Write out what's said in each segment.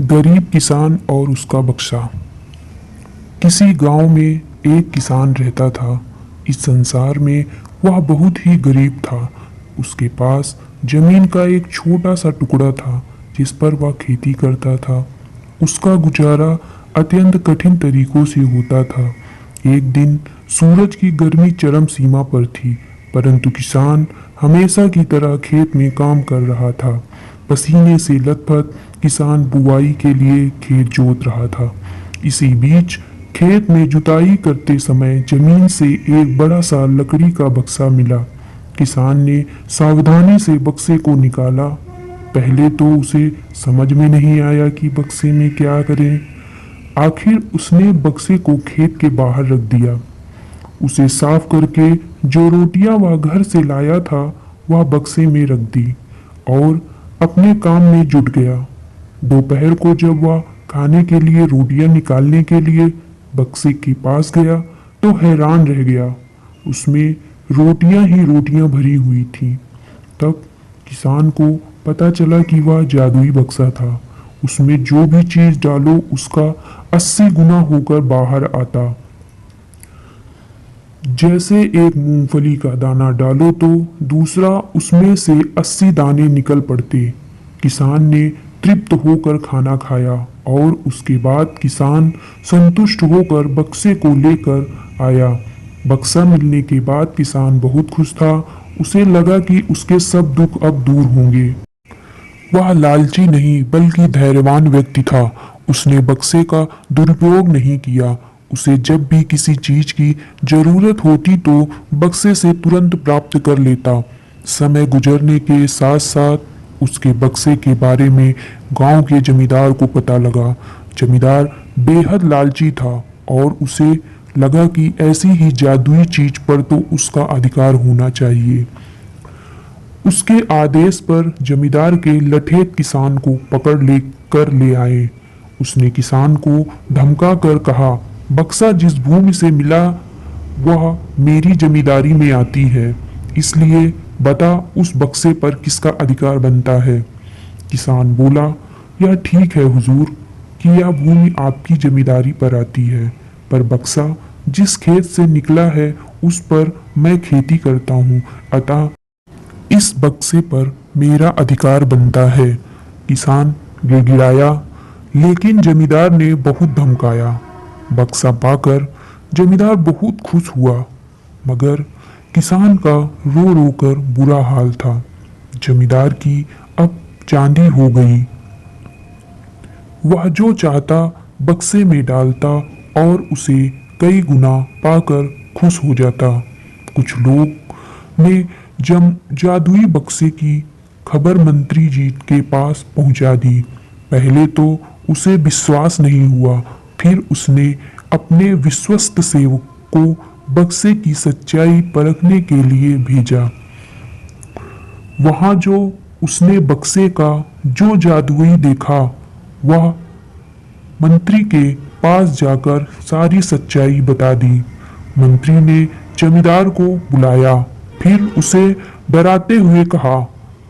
गरीब किसान और उसका बक्सा। किसी गांव में एक किसान रहता था। इस संसार में वह बहुत ही गरीब था। उसके पास जमीन का एक छोटा सा टुकड़ा था जिस पर वह खेती करता था। उसका गुजारा अत्यंत कठिन तरीकों से होता था। एक दिन सूरज की गर्मी चरम सीमा पर थी, परंतु किसान हमेशा की तरह खेत में काम कर रहा था। पसीने से लथपथ किसान बुवाई के लिए खेत जोत रहा था। इसी बीच खेत में जुताई करते समय जमीन से एक बड़ा सा लकड़ी का बक्सा मिला। किसान ने सावधानी से बक्से को निकाला। पहले तो उसे समझ में नहीं आया कि बक्से में क्या करें। आखिर उसने बक्से को खेत के बाहर रख दिया। उसे साफ करके जो रोटियां वह घर से लाया था वह बक्से में रख दी और अपने काम में जुट गया। दोपहर को जब वह खाने के लिए रोटियां निकालने के लिए बक्से के पास गया तो हैरान रह गया। उसमें रोटियां ही रोटियां भरी हुई थीं। तब किसान को पता चला कि वह जादुई बक्सा था। उसमें जो भी चीज डालो उसका 80 गुना होकर बाहर आता। जैसे एक मूंगफली का दाना डालो तो दूसरा उसमें से 80 दाने निकल पड़ते। किसान ने तृप्त होकर खाना खाया और उसके बाद किसान संतुष्ट होकर बक्से को लेकर आया। बक्सा मिलने के बाद किसान बहुत खुश था। उसे लगा कि उसके सब दुख अब दूर होंगे। वह लालची नहीं बल्कि धैर्यवान व्यक्ति था। उसने बक्से का दुरुपयोग नहीं किया। उसे जब भी किसी चीज की जरूरत होती तो बक्से से तुरंत प्राप्त कर लेता। समय गुजरने के साथ साथ उसके बक्से के बारे में गांव के जमींदार को पता लगा। जमींदार बेहद लालची था और उसे लगा कि ऐसी ही जादुई चीज पर तो उसका अधिकार होना चाहिए। उसके आदेश पर जमींदार के लठेत किसान को पकड़ ले आए। उसने किसान को धमका कर कहा, बक्सा जिस भूमि से मिला वह मेरी जमींदारी में आती है, इसलिए बता उस बक्से पर किसका अधिकार बनता है। किसान बोला, यह ठीक है हुजूर कि यह भूमि आपकी जमींदारी पर आती है, पर बक्सा जिस खेत से निकला है उस पर मैं खेती करता हूँ, अतः इस बक्से पर मेरा अधिकार बनता है। किसान गिड़गिड़ाया, लेकिन जमींदार ने बहुत धमकाया। बक्सा पाकर जमींदार बहुत खुश हुआ, मगर किसान का रो रो कर बुरा हाल था। जमींदार की अब चांदी हो गई। वह जो चाहता बक्से में डालता और उसे कई गुना पाकर खुश हो जाता। कुछ लोग ने जादुई बक्से की खबर मंत्री जी के पास पहुंचा दी। पहले तो उसे विश्वास नहीं हुआ, फिर उसने अपने विश्वस्त सेवक को बक्से की सच्चाई परखने के लिए भेजा। वहां जो उसने बक्से का जो जादुई देखा वह मंत्री के पास जाकर सारी सच्चाई बता दी। मंत्री ने जमींदार को बुलाया, फिर उसे डराते हुए कहा,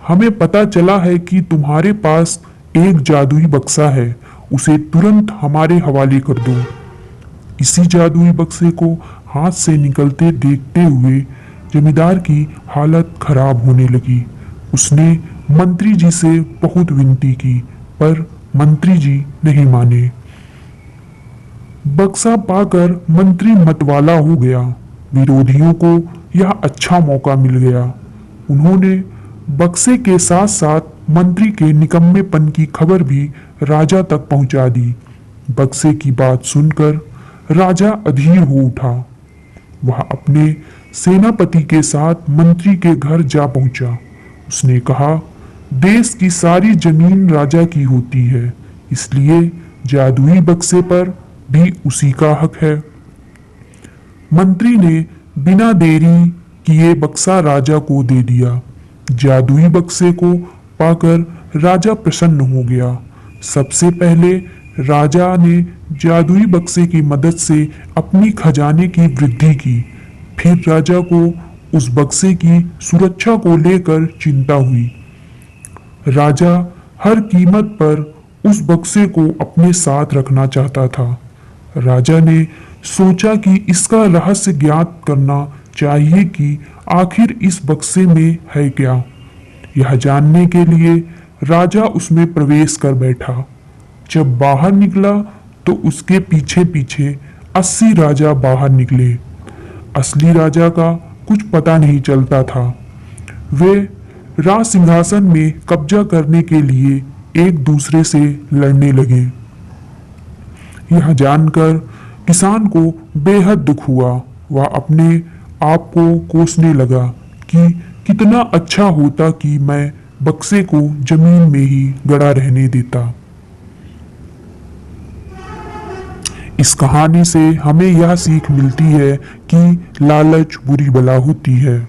हमें पता चला है कि तुम्हारे पास एक जादुई बक्सा है, उसे तुरंत हमारे हवाले कर दो। इसी जादुई बक्से को हाथ से निकलते देखते हुए जमींदार की हालत खराब होने लगी। उसने मंत्री जी से बहुत विनती की, पर मंत्री जी नहीं माने। बक्सा पाकर मंत्री मतवाला हो गया। विरोधियों को यह अच्छा मौका मिल गया। उन्होंने बक्से के साथ साथ मंत्री के निकम्मेपन की खबर भी राजा तक पहुंचा दी। बक्से की बात सुनकर राजा अधीर हो उठा। वह अपने सेनापति के साथ मंत्री के घर जा पहुंचा। उसने कहा, देश की सारी जमीन राजा की होती है, इसलिए जादुई बक्से पर भी उसी का हक है। मंत्री ने बिना देरी किए बक्सा राजा को दे दिया। जादुई बक्से को पाकर राजा प्रसन्न हो गया। सबसे पहले राजा ने जादुई बक्से की मदद से अपनी खजाने की वृद्धि की। फिर राजा को उस बक्से की सुरक्षा को लेकर चिंता हुई। राजा हर कीमत पर उस बक्से को अपने साथ रखना चाहता था। राजा ने सोचा कि इसका रहस्य ज्ञात करना चाहिए कि आखिर इस बक्से में है क्या। यह जानने के लिए राजा उसमें प्रवेश कर बैठा। जब बाहर निकला तो उसके पीछे पीछे 80 राजा बाहर निकले। असली राजा का कुछ पता नहीं चलता था। वे राज सिंहासन में कब्जा करने के लिए एक दूसरे से लड़ने लगे। यह जानकर किसान को बेहद दुख हुआ। वह अपने आप को कोसने लगा कि कितना अच्छा होता कि मैं बक्से को जमीन में ही गड़ा रहने देता। इस कहानी से हमें यह सीख मिलती है कि लालच बुरी बला होती है।